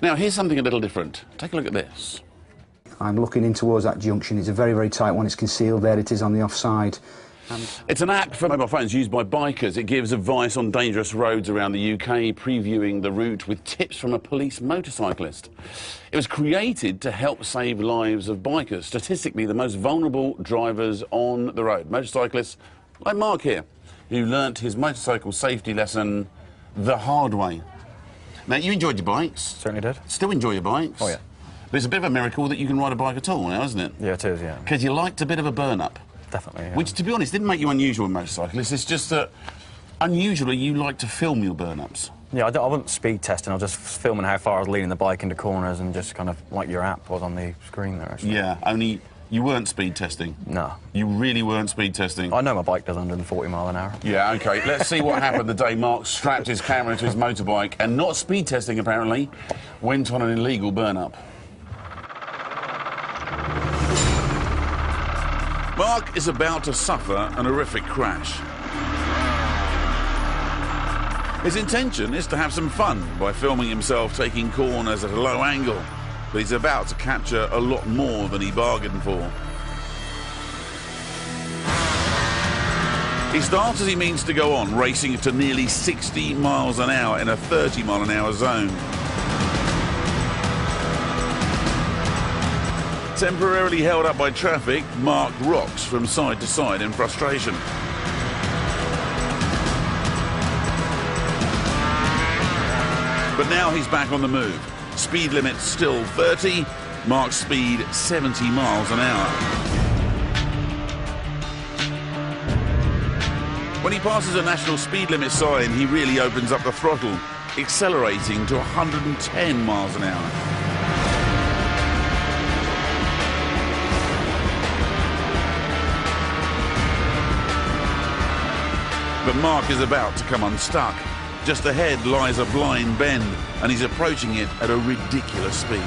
Now, here's something a little different. Take a look at this. I'm looking in towards that junction. It's a very, very tight one. It's concealed there. It is on the offside. It's an app for mobile phones used by bikers. It gives advice on dangerous roads around the UK, previewing the route with tips from a police motorcyclist. It was created to help save lives of bikers, statistically the most vulnerable drivers on the road. Motorcyclists like Mark here, who learnt his motorcycle safety lesson the hard way. Now, you enjoyed your bikes. Certainly did. Still enjoy your bikes. Oh, yeah. But it's a bit of a miracle that you can ride a bike at all now, isn't it? Yeah, it is, yeah. Because you liked a bit of a burn-up. Definitely, yeah. Which, to be honest, didn't make you unusual in motorcyclists. It's just that, unusually, you like to film your burn-ups. Yeah, I wasn't speed testing. I was just filming how far I was leading the bike into corners and just kind of like your app was on the screen there, actually. Yeah, only you weren't speed testing. No. You really weren't speed testing. I know my bike does 140 mile an hour. Yeah, OK. Let's see what happened the day Mark strapped his camera to his motorbike and, not speed testing, apparently, went on an illegal burn-up. Mark is about to suffer an horrific crash. His intention is to have some fun by filming himself taking corners at a low angle, but he's about to capture a lot more than he bargained for. He starts as he means to go on, racing to nearly 60 miles an hour in a 30 mile an hour zone. Temporarily held up by traffic, Mark rocks from side to side in frustration. But now he's back on the move. Speed limit still 30, Mark's speed 70 miles an hour. When he passes a national speed limit sign, he really opens up the throttle, accelerating to 110 miles an hour. But Mark is about to come unstuck. Just ahead lies a blind bend, and he's approaching it at a ridiculous speed.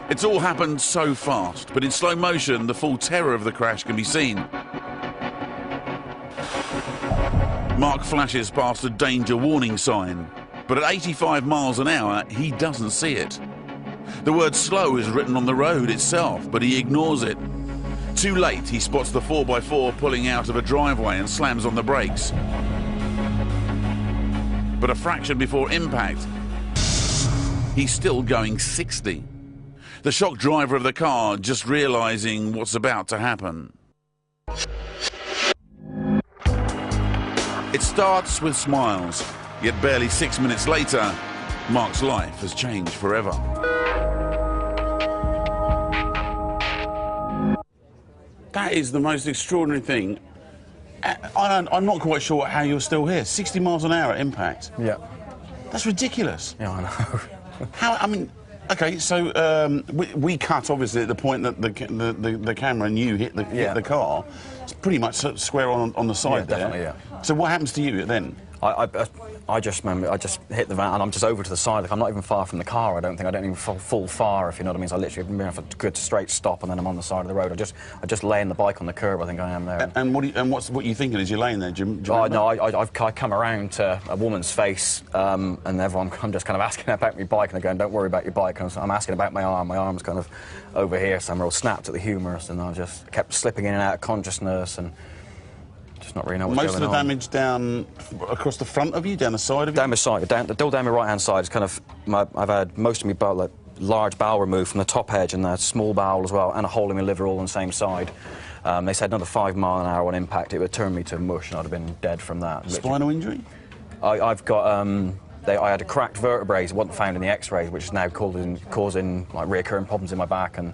It's all happened so fast, but in slow motion, the full terror of the crash can be seen. Mark flashes past a danger warning sign, but at 85 miles an hour, he doesn't see it. The word slow is written on the road itself, but he ignores it. Too late, he spots the 4x4 pulling out of a driveway and slams on the brakes. But a fraction before impact, he's still going 60. The shocked driver of the car just realizing what's about to happen. It starts with smiles, yet barely 6 minutes later, Mark's life has changed forever. That is the most extraordinary thing. I'm not quite sure how you're still here. 60 miles an hour at impact. Yeah. That's ridiculous. Yeah, I know. How, I mean, OK, so we cut, obviously, at the point that the camera and you hit the car. It's pretty much square on the side there. Definitely, yeah. So what happens to you then? I just hit the van and I'm just over to the side. Like, I'm not even far from the car. I don't even fall far, if you know what I mean. So I literally been for a good straight stop and then I'm on the side of the road. I just laying the bike on the curb. I think I am there. And what are you thinking as you're laying there? Do you no, I come around to a woman's face and I'm just kind of asking about my bike and they're going, "Don't worry about your bike." And I'm asking about my arm. My arm's kind of over here somewhere, all snapped at the humerus, and I just kept slipping in and out of consciousness and. Just not really know what's going on. Most of the damage down across the front of you, down the side of you? Down my side, down my right-hand side. It's kind of, I've had most of my bowel, like, large bowel removed from the top edge and the small bowel as well, and a hole in my liver all on the same side. They said another 5 mile an hour on impact, it would turn me to mush and I'd have been dead from that. Spinal injury? I've got, I had a cracked vertebrae, it wasn't found in the x-rays, which is now causing like reoccurring problems in my back, and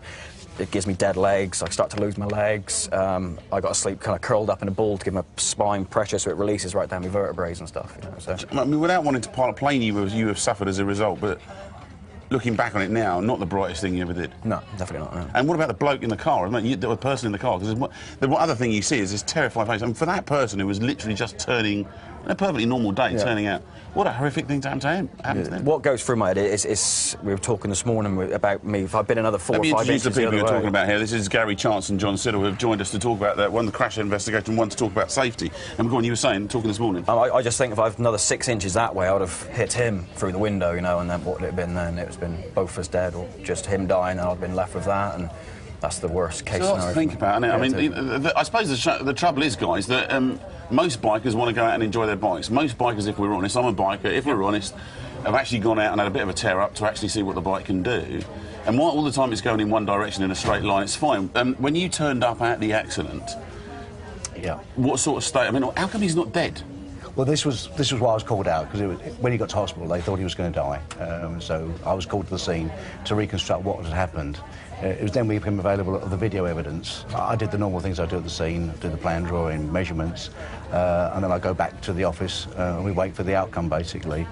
it gives me dead legs. I start to lose my legs. I got to sleep kind of curled up in a ball to give my spine pressure so it releases right down my vertebrae and stuff. You know, so. I mean, without wanting to pilot blame you have suffered as a result, but looking back on it now, not the brightest thing you ever did. No, definitely not. No. And what about the bloke in the car? The person in the car? Because the other thing you see is this terrified face. And for that person who was literally just turning a perfectly normal day, turning out. What a horrific thing to happen to him. What goes through my head is we were talking this morning about me. If I'd been another 4 or 5 inches. Let me introduce the people the we're other talking about here. This is Gary Chance and John Siddle, who have joined us to talk about that. One, the crash investigation, one to talk about safety. And go on, you were saying, talking this morning. I just think if I was another 6 inches that way, I would have hit him through the window, you know, and then what would it have been then? It would have been both of us dead, or just him dying, and I'd been left with that. And that's the worst case scenario. To think about, isn't it? I mean, I suppose the trouble is, guys, that most bikers want to go out and enjoy their bikes. Most bikers, if we're honest, I'm a biker, if we're honest, have actually gone out and had a bit of a tear up to actually see what the bike can do. And while all the time it's going in one direction in a straight line, it's fine. When you turned up at the accident, what sort of state? I mean, how come he's not dead? Well, this was why I was called out, because when he got to hospital, they thought he was going to die. So I was called to the scene to reconstruct what had happened. It was then we became available of the video evidence. I did the normal things I do at the scene, do the plan drawing, measurements, and then I go back to the office and we wait for the outcome, basically.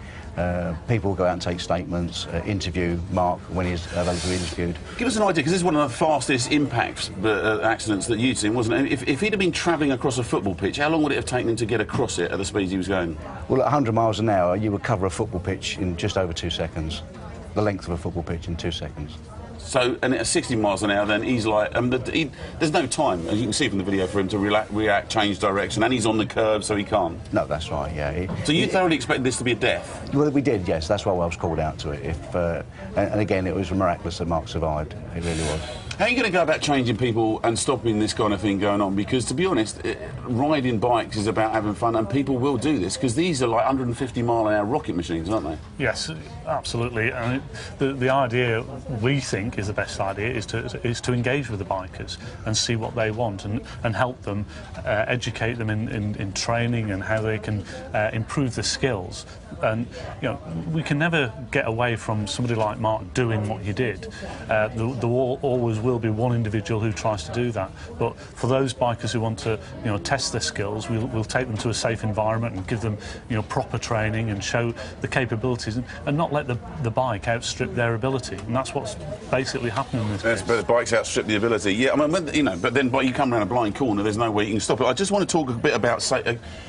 People go out and take statements, interview Mark when he's available to be interviewed. Give us an idea, because this is one of the fastest impact accidents that you'd seen, wasn't it? If he'd have been travelling across a football pitch, how long would it have taken him to get across it at the speed he was going? Well, at 100 miles an hour, you would cover a football pitch in just over 2 seconds. The length of a football pitch in 2 seconds. So, and at 60 miles an hour, then he's like, there's no time, as you can see from the video, for him to react, change direction, and he's on the curb, so he can't. No, that's right, yeah. So you thoroughly expected this to be a death? Well, we did, yes. That's why I was called out to it. And again, it was miraculous that Mark survived. It really was. How are you going to go about changing people and stopping this kind of thing going on? Because, to be honest, riding bikes is about having fun, and people will do this, because these are like 150-mile-an-hour rocket machines, aren't they? Yes, absolutely. And the idea, we think, is the best idea, is to engage with the bikers and see what they want and help them, educate them in training and how they can improve their skills. And, you know, we can never get away from somebody like Mark doing what he did. There always will be one individual who tries to do that. But for those bikers who want to, you know, test their skills, we'll take them to a safe environment and give them, you know, proper training and show the capabilities and not let the bike outstrip their ability. And that's what's basically happening in this case. But the bikes outstrip the ability. Yeah, I mean, you know, but then you come around a blind corner, there's no way you can stop it. I just want to talk a bit about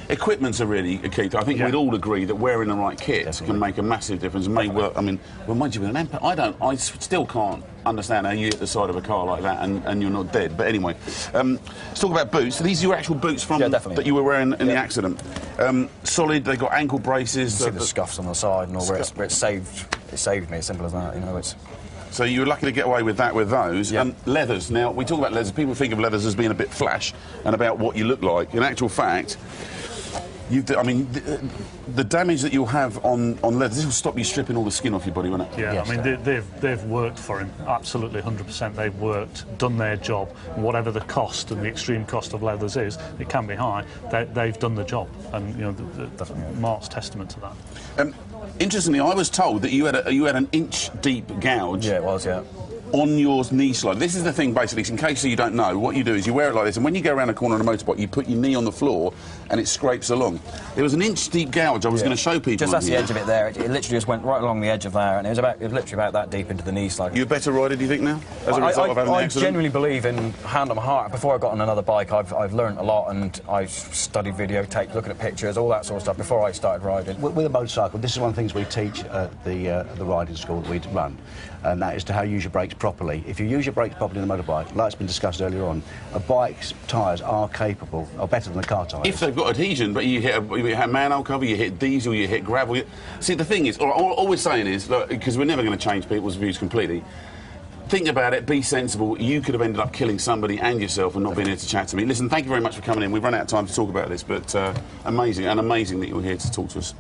equipment's a really key. I think we'd all agree that wearing the right kit can make a massive difference. May work. I mean, well, mind you, with an impact, I still can't understand how you hit the side of a car like that and you're not dead. But anyway, let's talk about boots. So these are your actual boots from that you were wearing in the accident. Solid. They got ankle braces. You see the scuffs on the side and all where it saved me. As simple as that. You know, it's. So you were lucky to get away with that with those. Leathers. Now, we talk about leathers. People think of leathers as being a bit flash and about what you look like. In actual fact, I mean, the damage that you'll have on leather, this will stop you stripping all the skin off your body, won't it? Yeah, yes, I mean, they've worked for him, absolutely 100%. They've worked, done their job. Whatever the cost and the extreme cost of leathers is, it can be high, they've done the job. And, you know, Mark's testament to that. Interestingly, I was told that you had an inch-deep gouge. Yeah, it was, yeah. On your knee slide. This is the thing, basically, in case you don't know, what you do is you wear it like this, and when you go around a corner on a motorbike, you put your knee on the floor, and it scrapes along. There was an inch-deep gouge I was going to show people. Just that's the edge of it there. It literally just went right along the edge of there, and it was literally about that deep into the knee slide. You a better rider, do you think, now? As a result of having the accident? I genuinely believe, in hand on my heart, before I got on another bike, I've learned a lot, and I studied videotape, looking at pictures, all that sort of stuff, before I started riding. With a motorcycle, this is one of the things we teach at the riding school that we run, and that is to how you use your brakes properly. If you use your brakes properly on a motorbike, like it's been discussed earlier on, a bike's tyres are better than the car tyres. If they've got adhesion, but you hit a manhole cover, you hit diesel, you hit gravel. See, the thing is, all we're saying is, because we're never going to change people's views completely, think about it, be sensible. You could have ended up killing somebody and yourself and not being here to chat to me. Listen, thank you very much for coming in. We've run out of time to talk about this, but amazing that you were here to talk to us.